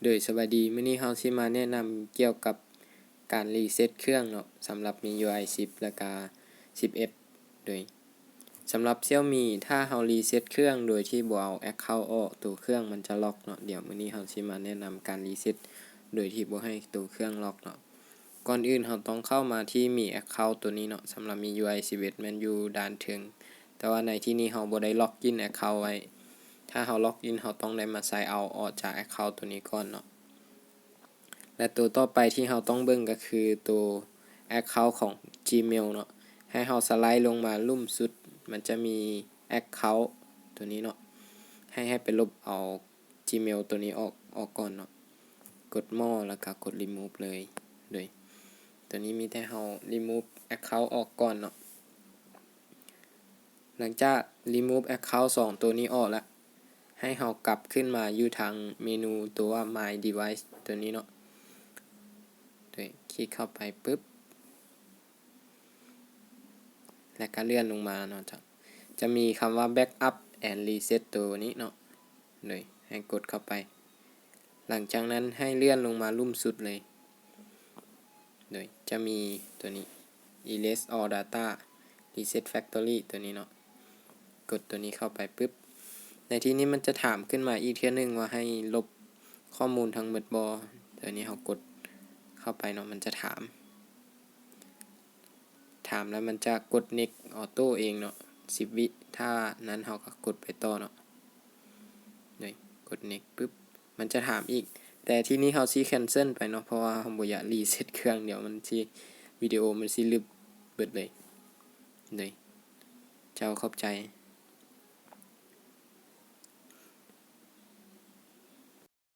โดยสวัสดีมื้อนี้เราสิมาแนะนำเกี่ยวกับการรีเซ็ตเครื่องเนาะสำหรับ MIUI 10แล้วก็11โดยสำหรับ Xiaomi ถ้าเรารีเซ็ตเครื่องโดยที่บ่เอาแอ็กเคานต์ออกตัวเครื่องมันจะล็อกเนาะเดี๋ยวมื้อนี้เราสิมาแนะนำการรีเซ็ตโดยที่บ่ให้ตัวเครื่องล็อกเนาะก่อนอื่นเราต้องเข้ามาที่มีแอ็กเคานต์ตัวนี้เนาะสำหรับ MIUI 11มันอยู่ด้านถึงแต่ว่าในที่นี้เราบ่ได้ล็อกอินแอ็กเคานต์ไว้ถ้าเราล็อกอินเราต้องได้มาใส่เอาออกจากแอ็กเคานต์ตัวนี้ก่อนเนาะและตัวต่อไปที่เราต้องเบิ่งก็คือตัวแอ็กเคานต์ของ Gmail เนาะให้เราสไลด์ลงมาลุ่มสุดมันจะมีแอ็กเคานต์ตัวนี้เนาะให้ไปลบเอา Gmail ตัวนี้ออกก่อนเนาะกด More แล้วก็กด Remove เลยโดยตัวนี้มีแต่เรา Remove Account ออกก่อนเนาะหลังจาก Remove Account 2ตัวนี้ออกแล้วให้เรากลับขึ้นมาอยู่ทางเมนูตัว My Device ตัวนี้เนาะโดยคลิกเข้าไปปึ๊บแล้วก็เลื่อนลงมาเนาะจะมีคำว่า Backup and Reset ตัวนี้เนาะโดยให้กดเข้าไปหลังจากนั้นให้เลื่อนลงมาลุ่มสุดเลยโดยจะมีตัวนี้ Erase all data Reset Factory ตัวนี้เนาะกดตัวนี้เข้าไปปึ๊บในที่นี้มันจะถามขึ้นมาอีกเทื่อนึงว่าให้ลบข้อมูลทั้งหมดบ่ตัวนี้เรากดเข้าไปเนาะมันจะถามแล้วมันจะกด Next Auto เองเนาะ10วิถ้านั้นเราก็กดไปต่อเนาะนี่กด Next ปึ๊บมันจะถามอีกแต่ที่นี้เราสิ cancel ไปเนาะเพราะว่าเราบ่อยากรีเซ็ตเครื่องเดี๋ยวมันสิวิดีโอมันสิลึบเบิดเลยนี่เจ้าเข้าใจ